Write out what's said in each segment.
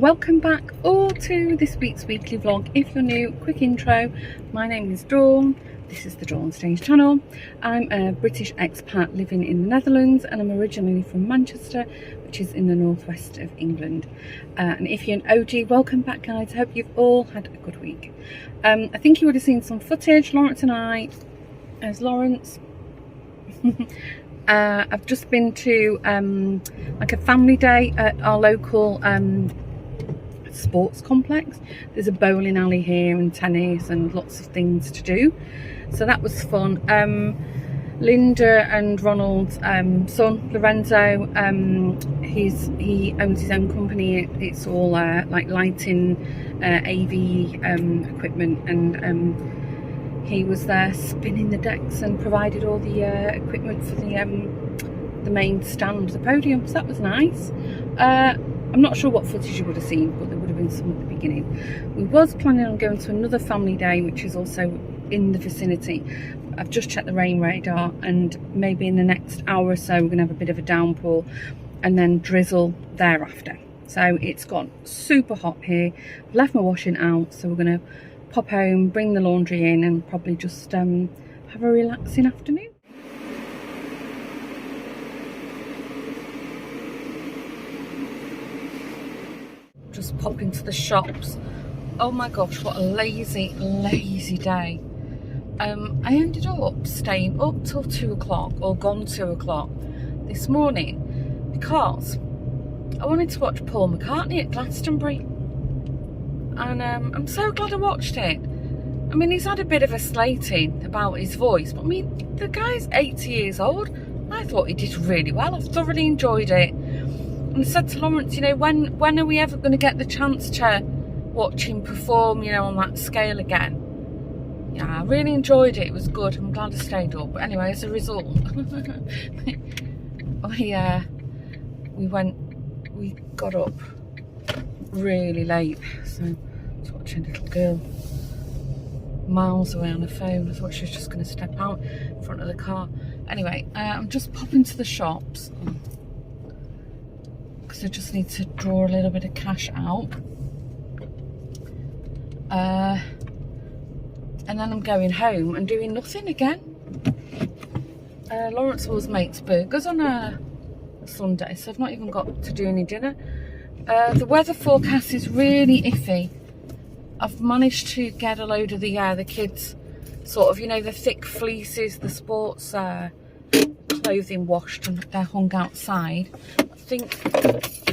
welcome back all to this week's weekly vlog. If you're new, quick intro, my name is Dawn. This is the Dawn Stage channel. I'm a British expat living in the Netherlands, and I'm originally from Manchester, which is in the northwest of England. And if you're an OG, welcome back guys. I hope you've all had a good week. I think you would have seen some footage. Lawrence and I, as Lawrence, I've just been to like a family day at our local sports complex. There's a bowling alley here and tennis and lots of things to do, so that was fun. Linda and Ronald's son Lorenzo, he owns his own company. It's all like lighting, AV equipment, and he was there spinning the decks and provided all the equipment for the main stand, the podium, so that was nice. I'm not sure what footage you would have seen, but there would have been some at the beginning. We was planning on going to another family day, which is also in the vicinity. I've just checked the rain radar, and maybe in the next hour or so we're going to have a bit of a downpour and then drizzle thereafter. So it's got super hot here. I've left my washing out, so we're going to pop home, bring the laundry in, and probably just have a relaxing afternoon. Just pop into the shops. Oh my gosh, what a lazy day. I ended up staying up till 2 o'clock, or gone 2 o'clock this morning, because I wanted to watch Paul McCartney at Glastonbury, and I'm so glad I watched it. I mean, he's had a bit of a slating about his voice, but I mean, the guy's 80 years old. I thought he did really well. I thoroughly enjoyed it. And I said to Lawrence, you know, when are we ever going to get the chance to watch him perform, you know, on that scale again? Yeah, I really enjoyed it. It was good. I'm glad I stayed up. But anyway, as a result, we got up really late. So I was watching a little girl miles away on her phone. I thought she was just going to step out in front of the car. Anyway, I'm just popping to the shops because I just need to draw a little bit of cash out. And then I'm going home and doing nothing again. Lawrence always makes burgers on a Sunday, so I've not even got to do any dinner. The weather forecast is really iffy. I've managed to get a load of the kids, sort of, you know, the thick fleeces, the sports clothing washed, and they're hung outside. I think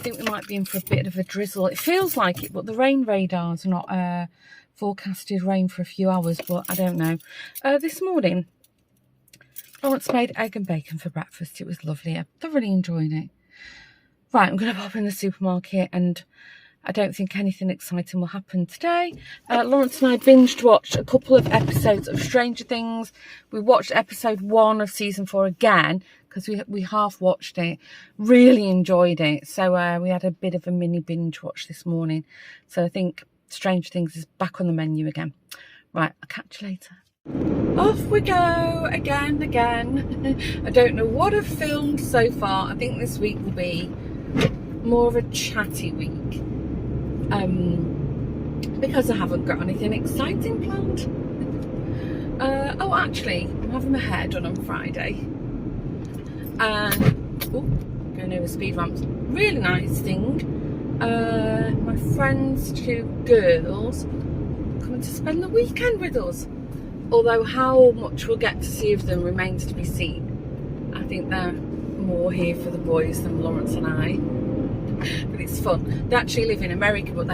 we might be in for a bit of a drizzle. It feels like it, but the rain radar's not forecasted rain for a few hours, but I don't know. This morning, Lawrence made egg and bacon for breakfast. It was lovely. I thoroughly enjoyed it. Right, I'm going to pop in the supermarket, and I don't think anything exciting will happen today. Lawrence and I binged watched a couple of episodes of Stranger Things. We watched episode 1 of season 4 again, because we half watched it. Really enjoyed it. So we had a bit of a mini binge watch this morning. So I think Stranger Things is back on the menu again. Right, I'll catch you later. Off we go again. I don't know what I've filmed so far. I think this week will be more of a chatty week, because I haven't got anything exciting planned. Oh, actually, I'm having my hair done on Friday, and going over speed ramps. Really nice thing. My friends, 2 girls, coming to spend the weekend with us. Although how much we'll get to see of them remains to be seen. I think they're more here for the boys than Lawrence and I. But it's fun. They actually live in America, but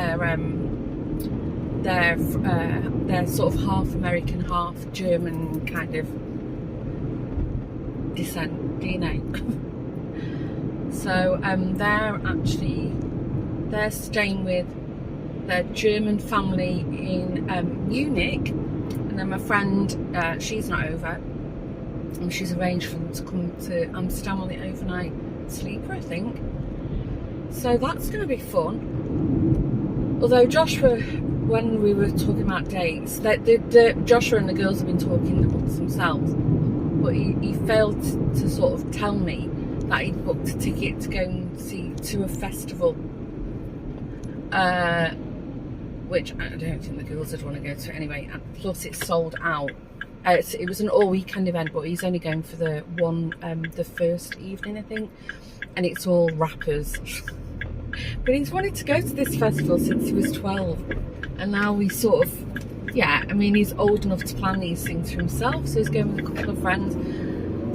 they're sort of half American, half German kind of descent, DNA. So they're staying with their German family in Munich, and then my friend, she's not over, and she's arranged for them to come to Amsterdam on the overnight sleeper, I think. So that's going to be fun. Although Joshua, when we were talking about dates, Joshua and the girls have been talking amongst themselves, but he failed to sort of tell me that he'd booked a ticket to go and see to a festival which I don't think the girls would want to go to anyway, and plus it's sold out. It was an all weekend event, but he's only going for the first evening, I think, and it's all rappers. But he's wanted to go to this festival since he was 12, and now we sort of, yeah, I mean, he's old enough to plan these things for himself, so he's going with a couple of friends.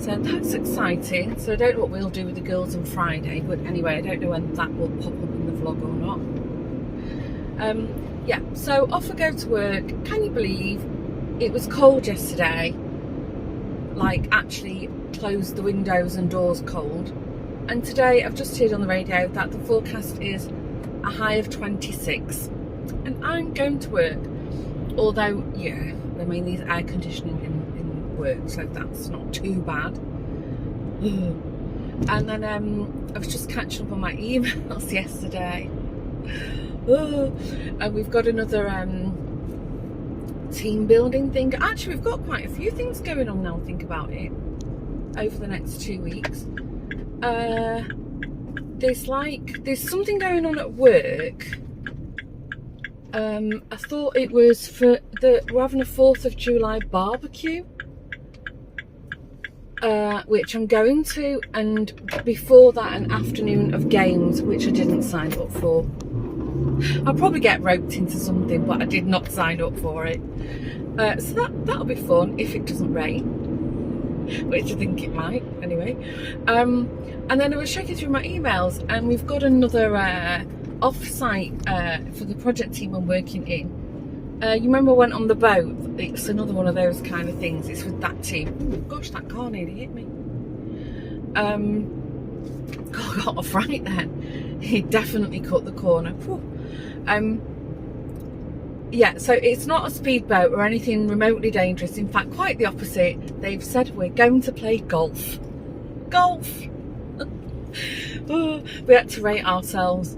So that's exciting. So I don't know what we'll do with the girls on Friday, but anyway, I don't know when that will pop up in the vlog or not. Yeah, so off I go to work. Can you believe it was cold yesterday? Like, actually closed the windows and doors cold. And today I've just heard on the radio that the forecast is a high of 26. And I'm going to work. Although, yeah, I mean, there's air conditioning in work, so that's not too bad. And then I was just catching up on my emails yesterday. And we've got another team building thing. Actually, we've got quite a few things going on now, think about it, over the next 2 weeks. There's something going on at work. I thought it was for we're having a 4th of July barbecue, which I'm going to, and before that an afternoon of games, which I didn't sign up for. I'll probably get roped into something, but I did not sign up for it. So that'll be fun if it doesn't rain, which I think it might anyway. And then I was checking through my emails, and we've got another off-site for the project team I'm working in. You remember I went on the boat? It's another one of those kind of things. It's with that team. Oh, gosh, that car nearly hit me. God, I got a fright then. He definitely cut the corner. Yeah, so it's not a speedboat or anything remotely dangerous. In fact, quite the opposite. They've said we're going to play golf. Golf! We had to rate ourselves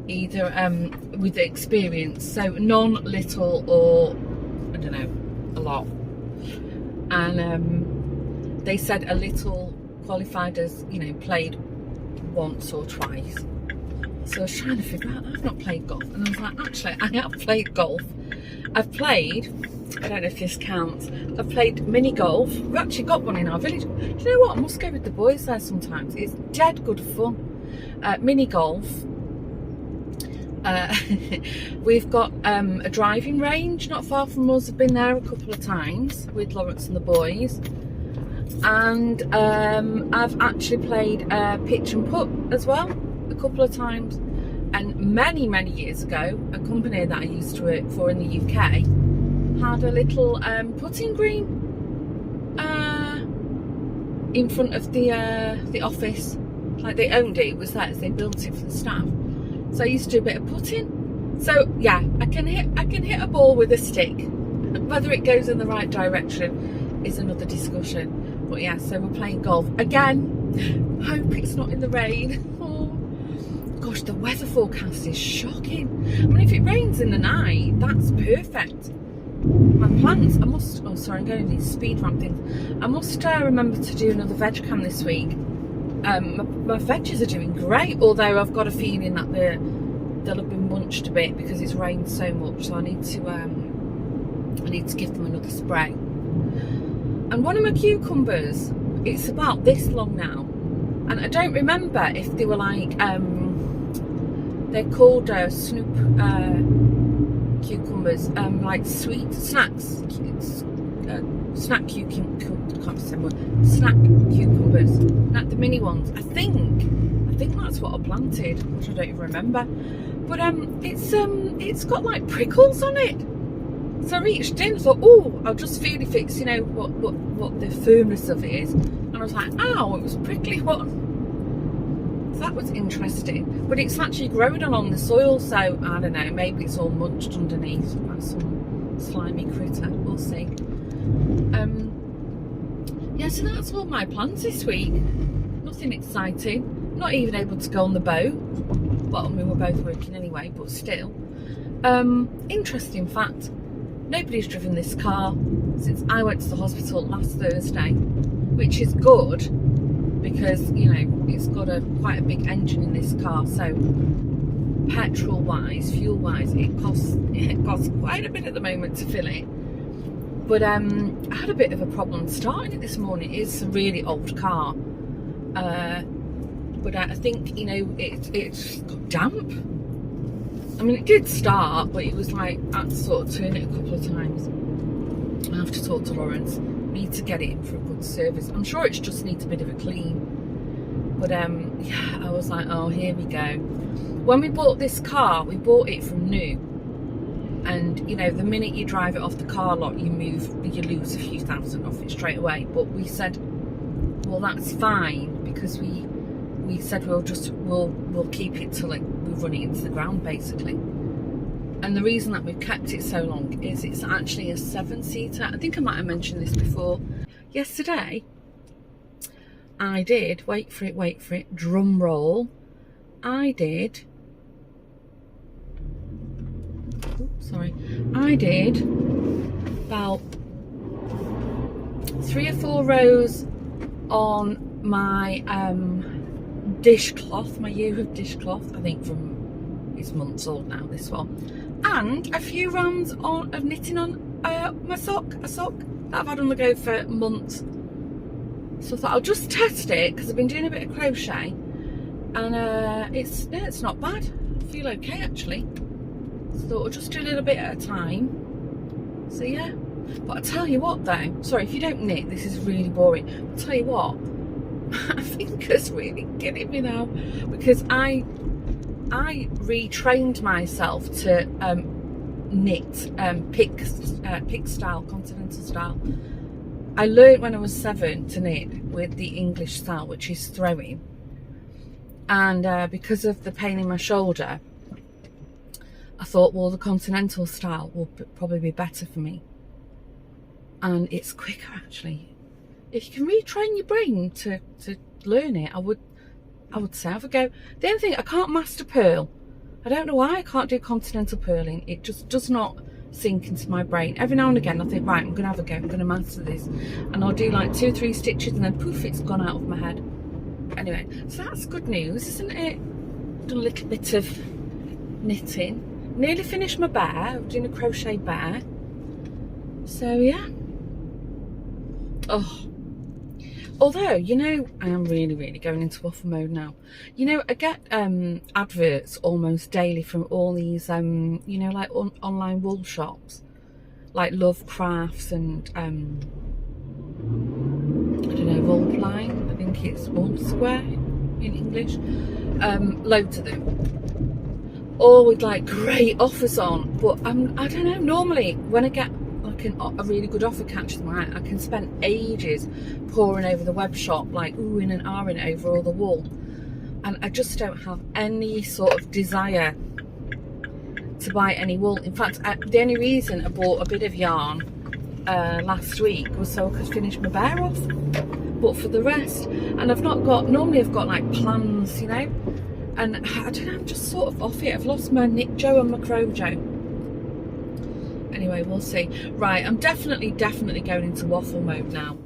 either with the experience, so none, little, or I don't know, a lot. And they said a little qualified as, you know, played once or twice. So I was trying to figure out, I've not played golf, and I was like, actually I have played golf. I've played, I don't know if this counts, I've played mini golf. We've actually got one in our village. Do you know what, I must go with the boys there sometimes. It's dead good fun. Mini golf. We've got a driving range not far from us. I've been there a couple of times with Lawrence and the boys. And I've actually played pitch and putt as well a couple of times. And many years ago, a company that I used to work for in the UK had a little putting green in front of the office. Like, they owned it, it was theirs, they built it for the staff. So I used to do a bit of putting. So yeah, I can hit a ball with a stick. Whether it goes in the right direction is another discussion. But yeah, so we're playing golf again. Hope it's not in the rain. Oh gosh, the weather forecast is shocking. I mean, if it rains in the night, that's perfect. My plans, I'm going in these speed ramp things. I must remember to do another veg cam this week. My veggies are doing great, although I've got a feeling that they'll have been munched a bit because it's rained so much. So I need to give them another spray. And one of my cucumbers, it's about this long now, and I don't remember if they were like they're called snoop cucumbers, like sweet snacks, snack cucumbers, like the mini ones. I think that's what I planted, which I don't even remember. But it's got like prickles on it. So I reached in, thought, oh, I'll just feel if it's, you know, what the firmness of it is. And I was like, ow, it was a prickly one. So that was interesting. But it's actually growing along the soil, so I don't know, maybe it's all munched underneath by some slimy critter. We'll see. Yeah, so that's all my plans this week. Nothing exciting. Not even able to go on the boat. Well, I mean, we're both working anyway, but still. Interesting fact. Nobody's driven this car since I went to the hospital last Thursday, which is good because, you know, it's got quite a big engine in this car, so petrol wise, fuel wise, it costs quite a bit at the moment to fill it. But I had a bit of a problem starting it this morning. It is a really old car, but I think, you know, it's got damp. I mean, it did start, but it was like I had to sort of turn it a couple of times. I have to talk to Lawrence. Need to get it in for a good service. I'm sure it just needs a bit of a clean. But yeah, I was like, oh, here we go. When we bought this car, we bought it from new. And, you know, the minute you drive it off the car lot, you lose a few thousand off it straight away. But we said, well, that's fine, because we said we'll keep it till we run it into the ground, basically. And the reason that we've kept it so long is it's actually a 7-seater. I think I might have mentioned this before. Yesterday, I did, wait for it, drum roll, I did about 3 or 4 rows on my dishcloth, my year of dishcloth, I think it's months old now, this one, and a few rounds of knitting on a sock that I've had on the go for months. So I thought I'll just test it, because I've been doing a bit of crochet, and it's not bad. I feel okay, actually. So I thought I'll just do a little bit at a time. So yeah, but I tell you what though, sorry if you don't knit, this is really boring. I'll tell you what, my fingers really getting me now, because I retrained myself to knit pick style, continental style. I learned when I was 7 to knit with the English style, which is throwing, and because of the pain in my shoulder, I thought, well, the continental style will probably be better for me, and it's quicker actually. If you can retrain your brain to learn it, I would say have a go. The only thing, I can't master purl. I don't know why I can't do continental purling. It just does not sink into my brain. Every now and again I think, right, I'm gonna have a go, I'm gonna master this, and I'll do like 2 or 3 stitches, and then poof, it's gone out of my head. Anyway, so that's good news, isn't it? Done a little bit of knitting, nearly finished my bear. I'm doing a crochet bear, so yeah. Oh, although, you know, I am really going into waffle mode now. You know, I get adverts almost daily from all these you know, like online wool shops, like Love Crafts and I don't know, Woolpline, I think it's Wool Square in English. Loads of them, all with like great offers on. But I don't know, normally when I get like a really good offer catches my eye, I can spend ages poring over the web shop, like oohing and ahhing over all the wool, and I just don't have any sort of desire to buy any wool. In fact, the only reason I bought a bit of yarn last week was so I could finish my bear off. But for the rest, and normally I've got like plans, you know, and I don't know, I'm just sort of off it. I've lost my Knit Joe and my Crojo. Anyway, we'll see. Right, I'm definitely going into waffle mode now.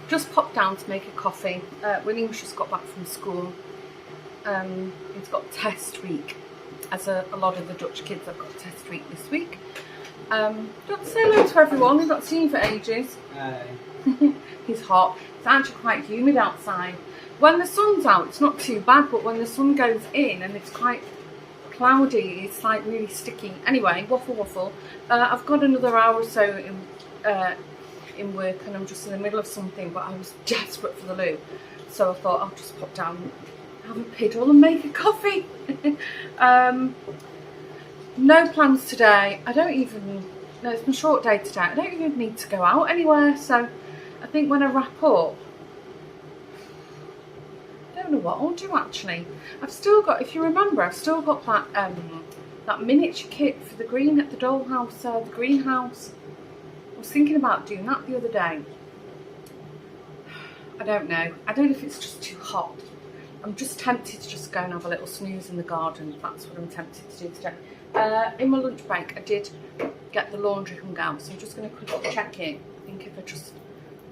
just popped down to make a coffee. William's just got back from school. He's got test week, as a lot of the Dutch kids have got test week this week. Got to say hello to everyone. We've not seen you for ages. He's hot. It's actually quite humid outside. When the sun's out, it's not too bad, but when the sun goes in and it's quite cloudy, it's like really sticky. Anyway, waffle. I've got another hour or so in work, and I'm just in the middle of something, but I was desperate for the loo, so I thought I'll just pop down, have a piddle and make a coffee. No plans today. No, it's been a short day today. I don't even need to go out anywhere, so I think when I wrap up, I don't know what I'll do actually. I've still got, if you remember, I've still got that miniature kit for the dollhouse, the greenhouse. I was thinking about doing that the other day. I don't know. I don't know if it's just too hot. I'm just tempted to just go and have a little snooze in the garden. That's what I'm tempted to do today. In my lunch break, I did get the laundry hung out, so I'm just going to quickly check it. I think if I just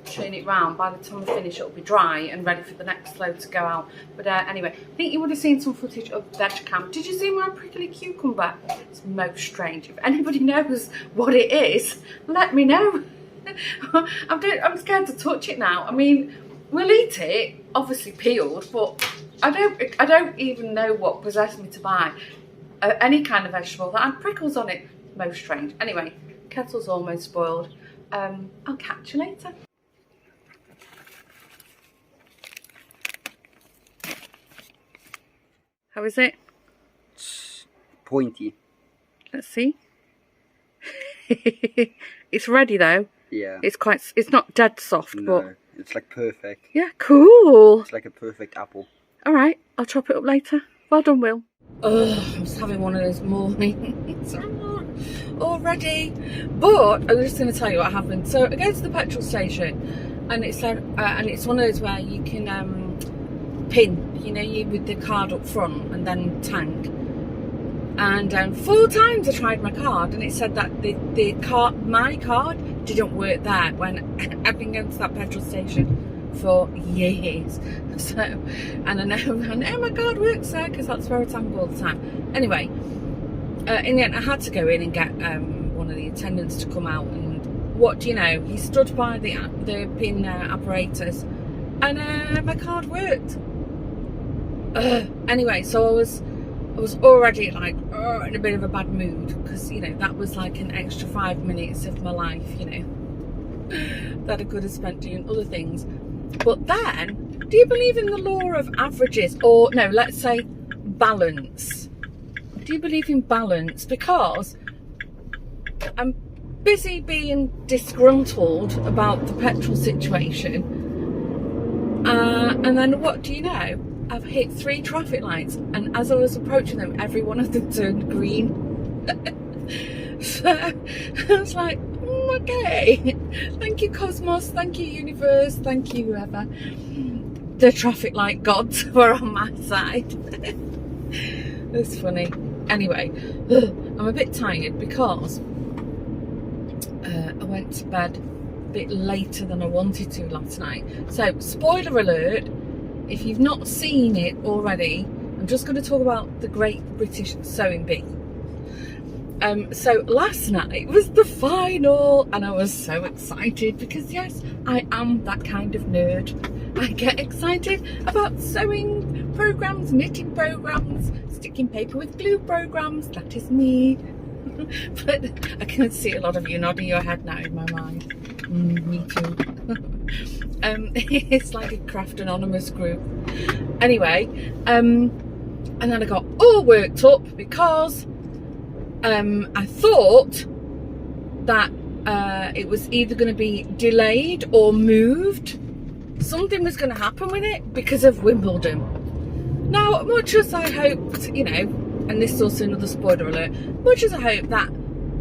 turn it round, by the time I finish it'll be dry and ready for the next load to go out. But anyway, I think you would have seen some footage of veg camp. Did you see my prickly cucumber? It's most strange. If anybody knows what it is, let me know. I'm scared to touch it now. I mean, we'll eat it, obviously peeled, but I don't even know what possessed me to buy any kind of vegetable that had prickles on it. Most strange. Anyway, kettle's almost spoiled. I'll catch you later. How is it? It's pointy. Let's see. It's ready though. Yeah. It's not dead soft, no, but it's like perfect. Yeah, cool. It's like a perfect apple. Alright, I'll chop it up later. Well done, Will. I'm just having one of those mornings already. But I'm just going to tell you what happened. So I go to the petrol station, and it's one of those where you can pin, you know, you with the card up front and then tank. And 4 times I tried my card, and it said that my card didn't work there when I've been going to that petrol station for years. So, and I know my card works there because that's where I tank all the time. Anyway, in the end I had to go in and get one of the attendants to come out, and what do you know, he stood by the pin apparatus, and my card worked. Anyway, so I was already like in a bit of a bad mood, because you know that was like an extra 5 minutes of my life, you know, that I could have spent doing other things. But then, do you believe in the law of averages, or no, let's say balance? Do you believe in balance? Because I'm busy being disgruntled about the petrol situation, and then what do you know? I've hit 3 traffic lights, and as I was approaching them, every one of them turned green. So I was like, okay, thank you cosmos, thank you universe, thank you whoever. The traffic light gods were on my side. It's funny. Anyway, I'm a bit tired because I went to bed a bit later than I wanted to last night. So spoiler alert, if you've not seen it already, I'm just going to talk about the Great British Sewing Bee. So last night was the final, and I was so excited because yes, I am that kind of nerd. I get excited about sewing programs, knitting programs, sticking paper with glue programs. That is me. But I can see a lot of you nodding your head now in my mind. Me too. It's like a Craft Anonymous group. Anyway, and then I got all worked up because I thought that it was either going to be delayed or moved. Something was going to happen with it because of Wimbledon. Now, much as I hoped, you know, and this is also another spoiler alert, much as I hope that,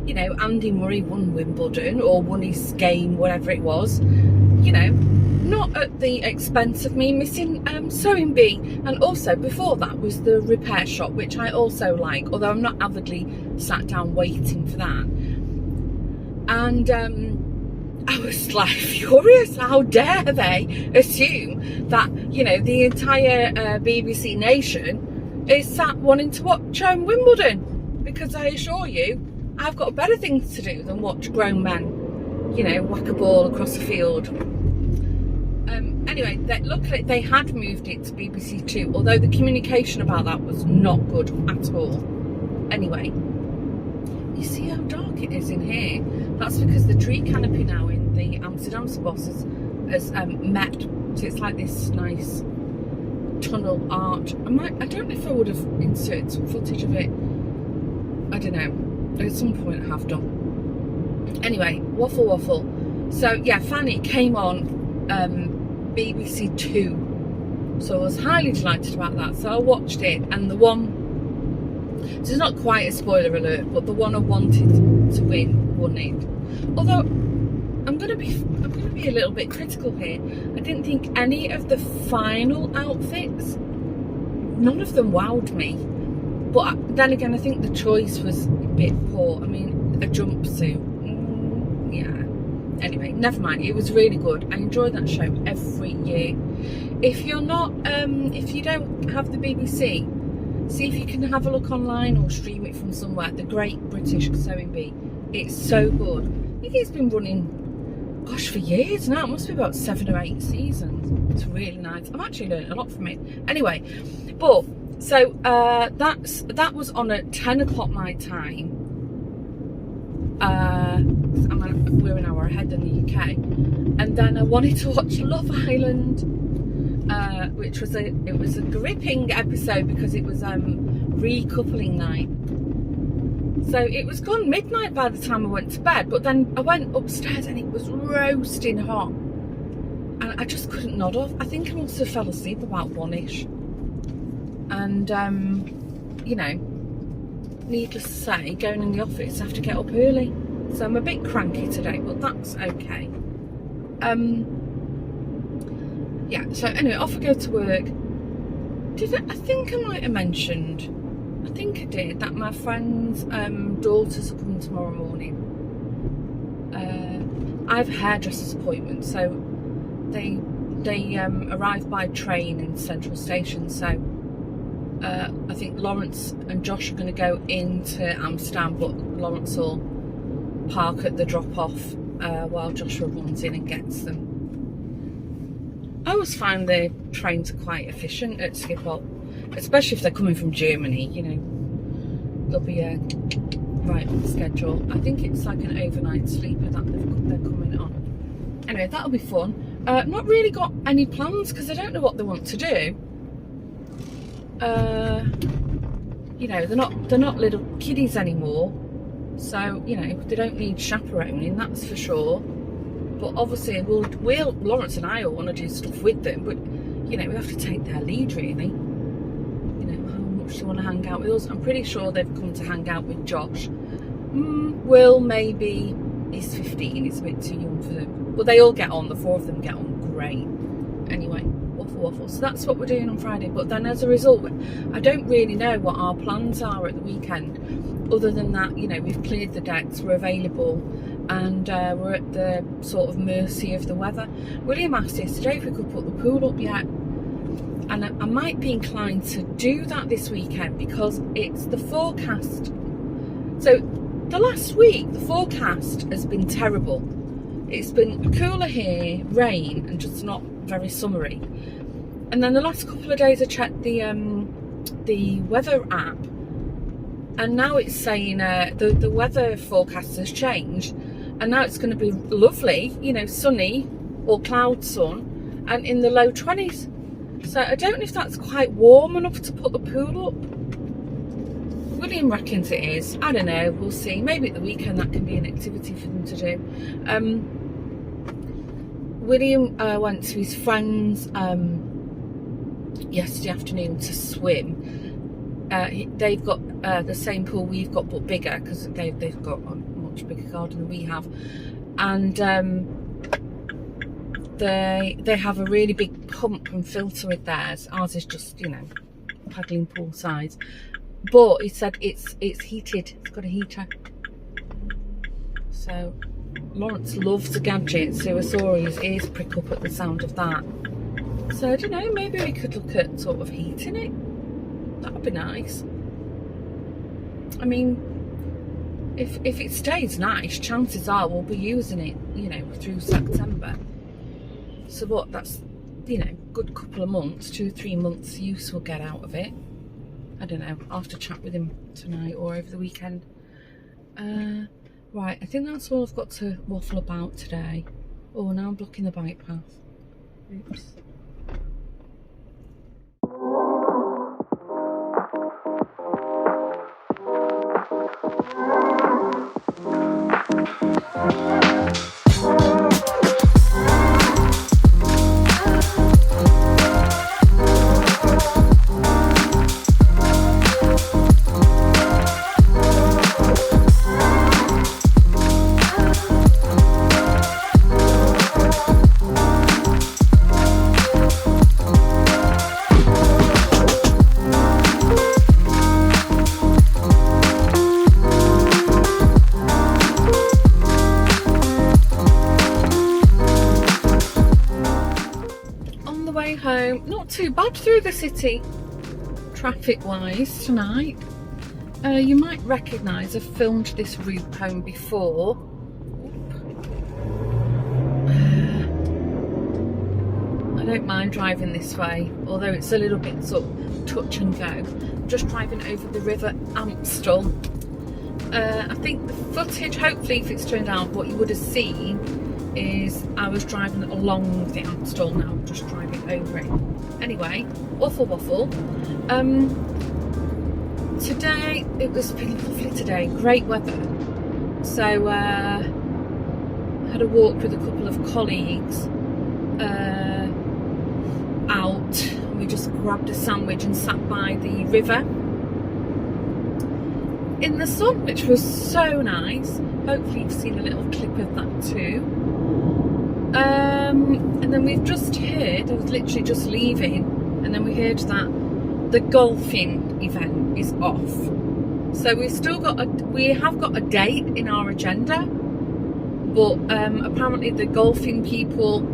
you know, Andy Murray won Wimbledon or won his game, whatever it was, you know, not at the expense of me missing Sewing Bee. And also before that was the repair shop, which I also like, although I'm not avidly sat down waiting for that. And I was like furious. How dare they assume that, you know, the entire BBC nation is sat wanting to watch Wimbledon, because I assure you I've got better things to do than watch grown men, you know, whack a ball across a field. Anyway, luckily they had moved it to BBC Two, although the communication about that was not good at all. Anyway, you see how dark it is in here? That's because the tree canopy now in the Amsterdam Bos has met, so it's like this nice tunnel arch. I don't know if I would have inserted some footage of it. I don't know. At some point I have done. Anyway, waffle. So yeah, Fanny came on BBC Two, so I was highly delighted about that. So I watched it, and the one, so it's not quite a spoiler alert, but the one I wanted to won it. Although I'm gonna be a little bit critical here. I didn't think any of the final outfits, none of them wowed me. But then again, I think the choice was a bit poor. I mean, a jumpsuit, yeah. Anyway, never mind. It was really good. I enjoy that show every year. If you're not, if you don't have the BBC, see if you can have a look online or stream it from somewhere. The Great British Sewing Bee. It's so good. I think it's been running, gosh, for years now. It must be about 7 or 8 seasons. It's really nice. I've actually learned a lot from it. Anyway, but so that was on at 10 o'clock my time. We're an hour ahead in the UK, and then I wanted to watch Love Island, which was a gripping episode because it was recoupling night. So it was gone midnight by the time I went to bed, but then I went upstairs and it was roasting hot, and I just couldn't nod off. I think I must have fell asleep about 1ish, and you know, needless to say, going in the office I have to get up early, so I'm a bit cranky today, but that's okay. Yeah, so anyway, off I go to work. I think I might have mentioned, I think I did, that my friend's daughters are coming tomorrow morning. I have a hairdresser's appointment, so they arrive by train in Central Station, so I think Lawrence and Josh are going to go into Amsterdam, but Lawrence will park at the drop-off while Joshua runs in and gets them. I always find the trains are quite efficient at Schiphol, especially if they're coming from Germany, you know. They'll be right on schedule. I think it's like an overnight sleeper that they're coming on. Anyway, that'll be fun. Not really got any plans because I don't know what they want to do. You know, they're not little kiddies anymore, so you know they don't need chaperoning, that's for sure. But obviously we'll Lawrence and I all want to do stuff with them, but you know, we have to take their lead really. You know, how much do you want to hang out with us? I'm pretty sure they've come to hang out with Josh. Will, maybe, he's 15, he's a bit too young for them, but they all get on, the 4 of them get on great. Anyway, waffle. So that's what we're doing on Friday, but then as a result, I don't really know what our plans are at the weekend, other than that, you know, we've cleared the decks, we're available, and we're at the sort of mercy of the weather. William asked yesterday if we could put the pool up yet, and I might be inclined to do that this weekend because it's the forecast. So the last week the forecast has been terrible. It's been cooler here, rain, and just not very summery. And then the last couple of days I checked the weather app, and now it's saying the weather forecast has changed, and now it's going to be lovely, you know, sunny or cloud sun, and in the low 20s. So I don't know if that's quite warm enough to put the pool up. William reckons it is. I don't know, we'll see. Maybe at the weekend that can be an activity for them to do. William went to his friend's yesterday afternoon to swim. They've got the same pool we've got, but bigger, because they've got a much bigger garden than we have, and they have a really big pump and filter with theirs. Ours is just, you know, paddling poolside, but he said it's heated, it's got a heater, so Lawrence loves the gadgets, so I saw his ears prick up at the sound of that. So I don't know, maybe we could look at sort of heating it. That would be nice. I mean, if it stays nice, chances are we'll be using it, you know, through September. So what, that's, you know, good couple of months, 2-3 months use we'll get out of it. I don't know, I'll have to chat with him tonight or over the weekend. Right, I think that's all I've got to waffle about today. Oh, now I'm blocking the bike path. Oops. Home, not too bad through the city traffic wise tonight. You might recognise I've filmed this route home before. I don't mind driving this way, although it's a little bit sort of touch and go. Just driving over the river Amstel. I think the footage, hopefully if it's turned out, what you would have seen is I was driving along the Amstel, now I'm just driving over it. Anyway, waffle. Today, it was really lovely today, great weather. So, had a walk with a couple of colleagues out. We just grabbed a sandwich and sat by the river in the sun, which was so nice. Hopefully you've seen a little clip of that too. And then we've just heard, I was literally just leaving, and then we heard that the golfing event is off. So we have got a date in our agenda, but apparently the golfing people,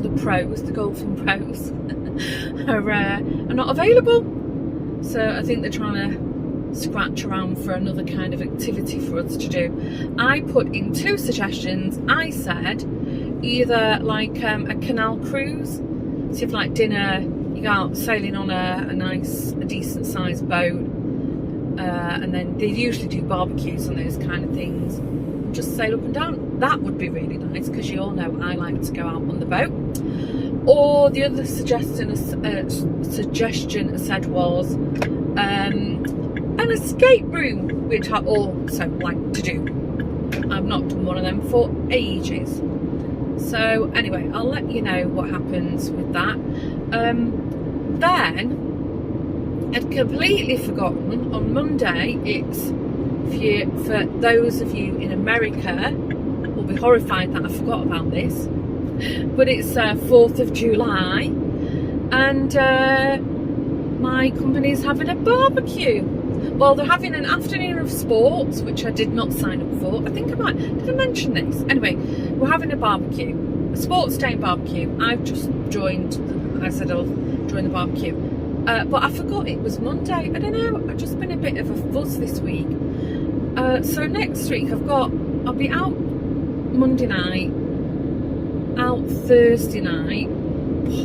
the golfing pros are not available. So I think they're trying to scratch around for another kind of activity for us to do. I put in 2 suggestions. I said either like a canal cruise, so if like dinner, you go out sailing on a decent sized boat, and then they usually do barbecues and those kind of things, just sail up and down. That would be really nice, because you all know I like to go out on the boat. Or the other suggestion I said was an escape room, which I also like to do. I've not done one of them for ages. So anyway, I'll let you know what happens with that. Then I'd completely forgotten, on Monday, it's for those of you in America will be horrified that I forgot about this, but it's 4th of July, and my company's having a barbecue. Well, they're having an afternoon of sports, which I did not sign up for. I think did I mention this? Anyway, we're having a barbecue, a sports day barbecue. I've just joined, I said I'll join the barbecue. But I forgot it was Monday. I don't know, I've just been a bit of a fuzz this week. So next week I'll be out Monday night, out Thursday night,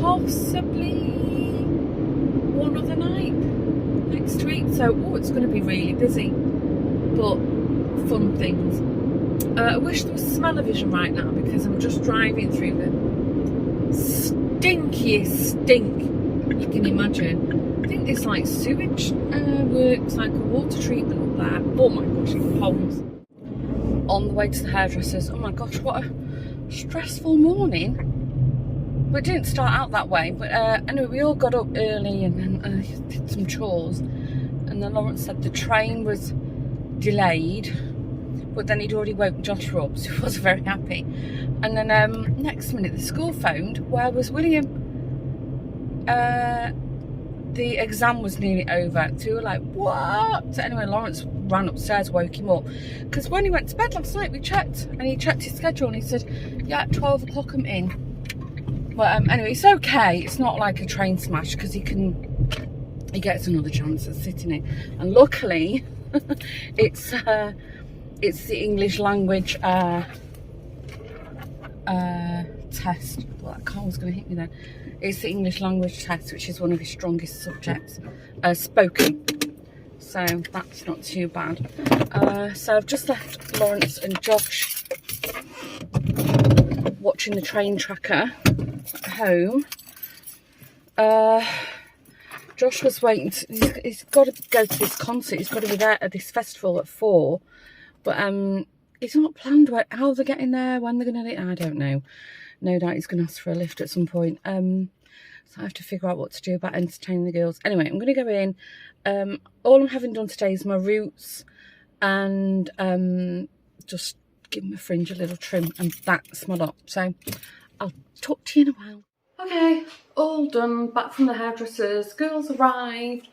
possibly one other night next week. So it's going to be really busy, but fun things. I wish there was smell-o-vision right now, because I'm just driving through the stinkiest stink you can imagine. I think it's like sewage works, like a water treatment up there. Oh my gosh, it pongs. On the way to the hairdressers. Oh my gosh, what a stressful morning. But it didn't start out that way. But anyway, we all got up early and then did some chores. And then Lawrence said the train was delayed, but then he'd already woken Joshua up, so he wasn't very happy. And then next minute the school phoned, where was William? The exam was nearly over. So we were like, what? So anyway, Lawrence ran upstairs, woke him up. Because when he went to bed last night, we checked, and he checked his schedule, and he said, yeah, at 12 o'clock I'm in. But anyway, it's okay. It's not like a train smash, because he gets another chance at sitting in. And luckily, it's the English language test. Well, that car was going to hit me then. It's the English language test, which is one of his strongest subjects, spoken. So that's not too bad. So I've just left Lawrence and Josh watching the train tracker at home. Josh was waiting. He's got to go to this concert. He's got to be there at this festival at 4. But it's not planned how they're getting there, when they're going to. I don't know. No doubt he's going to ask for a lift at some point. So I have to figure out what to do about entertaining the girls. Anyway, I'm going to go in. All I'm having done today is my roots and just give my fringe a little trim, and that's my lot. So I'll talk to you in a while. Okay, all done. Back from the hairdressers. Girls arrived.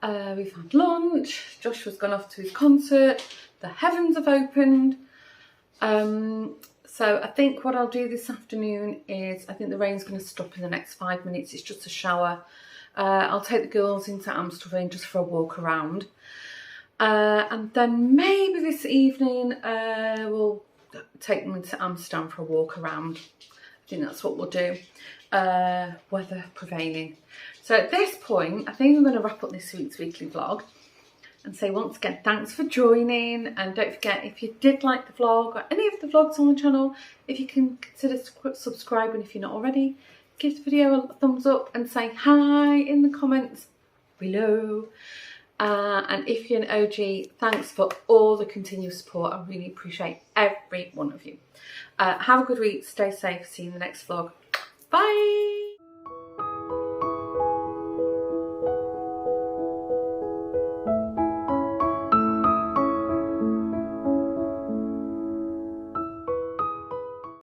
We've had lunch. Joshua's gone off to his concert. The heavens have opened. So I think what I'll do this afternoon is, I think the rain's going to stop in the next 5 minutes. It's just a shower. I'll take the girls into Amstelveen just for a walk around. And then maybe this evening we'll take them into Amsterdam for a walk around. I think that's what we'll do. Weather prevailing. So at this point, I think I'm going to wrap up this week's weekly vlog and say once again, thanks for joining. And don't forget, if you did like the vlog or any of the vlogs on the channel, if you can consider subscribing if you're not already, give the video a thumbs up and say hi in the comments below. And if you're an OG, thanks for all the continuous support. I really appreciate every one of you. Have a good week, stay safe, see you in the next vlog. Bye!